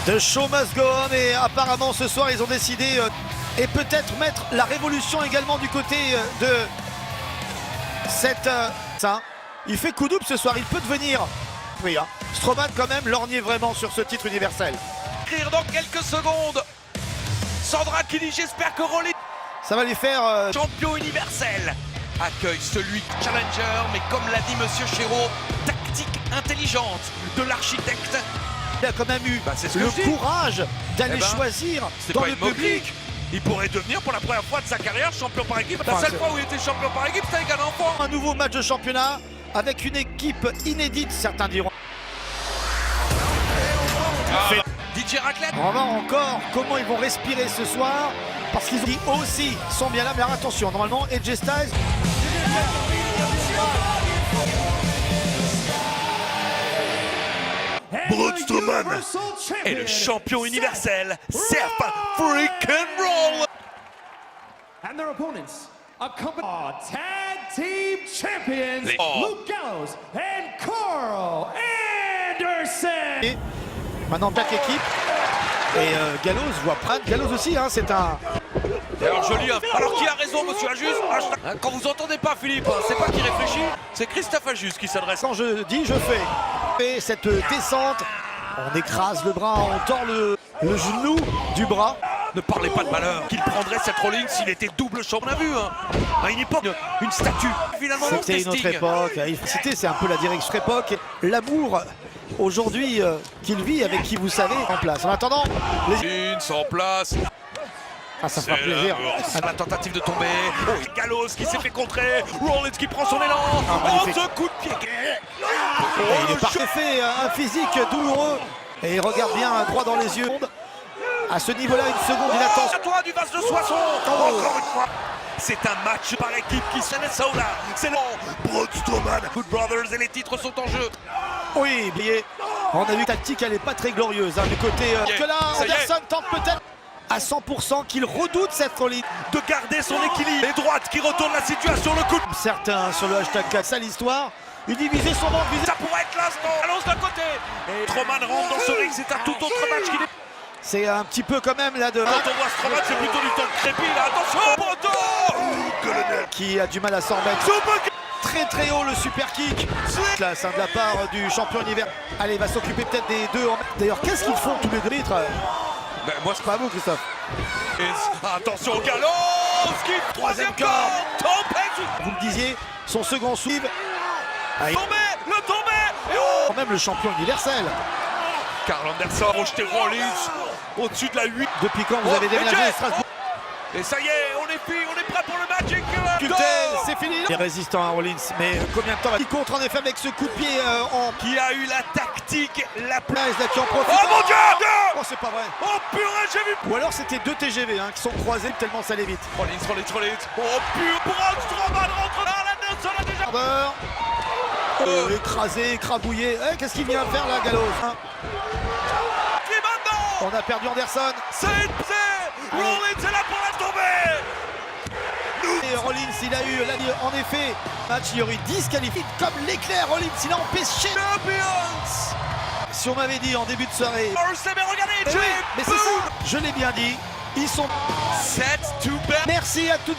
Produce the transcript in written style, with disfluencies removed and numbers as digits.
The show must go on et apparemment ce soir ils ont décidé et peut-être mettre la révolution également du côté de cette... ça. Il fait coup double ce soir, il peut devenir... Oui, hein. Strowman quand même lorgné vraiment sur ce titre universel. Écrire dans quelques secondes. Sandra qui dit j'espère que Rollins, ça va lui faire... champion universel, accueille celui challenger, mais comme l'a dit Monsieur Chéreau, tactique intelligente de l'architecte. Il a quand même eu le courage d'aller choisir dans le public. Il pourrait devenir pour la première fois de sa carrière champion par équipe. La seule fois où il était champion par équipe, c'était avec un enfant. Un nouveau match de championnat avec une équipe inédite, certains diront. DJ Raclette. On va voir encore comment ils vont respirer ce soir. Parce qu'ils aussi sont bien là. Mais alors attention, normalement, AJ Styles... Braun Strowman est le champion universel. Seth freaking Roll. And their opponents, tag team champions, Luke Gallows and Carl Anderson. Et maintenant, chaque équipe. Et Gallows voit Pratt. Gallows aussi, hein, c'est un... Et alors joli, alors qui a raison, monsieur Ajus? Quand vous entendez pas Philippe, c'est pas qui réfléchit, c'est Christophe Ajus qui s'adresse. Quand je dis, je fais. Et cette descente, on écrase le bras, on tord le genou du bras. Ne parlez pas de malheur qu'il prendrait cette Rollins s'il était double champion. On a vu, hein, à une époque, une statue. Finalement, c'était une autre époque. C'est un peu la direction époque. L'amour aujourd'hui qu'il vit avec qui vous savez en place. En attendant, les en place. Ah, ça fera plaisir. La tentative de tomber. Oh, Gallows qui s'est fait contrer. Rollins qui prend son élan. Oh, ce coup de pied. Il est parfait, un physique douloureux. Et il regarde bien droit dans les yeux. À ce niveau-là, une seconde, il attend. À toi du vase de Soissons. Encore une fois. C'est un match par équipe qui se met ça là. C'est long. Braun Strowman. Good Brothers et les titres sont en jeu. Oui, oublié. On a vu que la tactique, elle n'est pas très glorieuse. Hein, du côté que là, Anderson tente peut-être à 100% qu'il redoute cette Rollins. De garder son équilibre. Les droites qui retournent la situation. Le coup. Certains sur le hashtag 4, ça l'histoire. Il divisait son ventre. Ça pourrait être l'instant. Allons d'un côté. Et Strowman rentre dans ce ring. C'est un tout autre match qu'il est. C'est un petit peu quand même là de... Quand on voit Strowman, c'est plutôt du temps de crépi là. Attention, poteau qui a du mal à s'en remettre. Très haut le super kick. Classe de la part du champion univers. Allez, il va s'occuper peut-être des deux. D'ailleurs, qu'est-ce qu'ils font tous les deux litres? Ben, moi, c'est pas à vous, Christophe. Attention au galop. Troisième corps. Vous le disiez, son second soulevé. Le tombé. Quand même le champion universel. Carl Anderson a rejeté Rollins au-dessus de la 8. Depuis quand vous avez déménagé à Strasbourg? Et ça y est, on est prêt pour le Magic. C'est fini. Il est résistant à Rollins, mais combien de temps il contre en effet avec ce coup de pied qui a eu la tactique, la place là qui en profite. Oh mon Dieu! Oh, c'est pas vrai. Oh purée, j'ai vu. Ou alors c'était deux TGV qui sont croisés tellement ça allait vite. Rollins. Oh purée, Braun Strowman rentre là, Anderson a déjà... écrasé, écrabouillé. Qu'est-ce qu'il vient faire là, Gallows On a perdu Anderson. C'est Rollins est là pour la tomber. Et Rollins, il a eu, en effet, match, il y aurait disqualifié comme l'éclair. Rollins, il a empêché. Si on m'avait dit en début de soirée. Regardez, mais c'est ça, je l'ai bien dit. Ils sont... Set to bed. Merci à tous.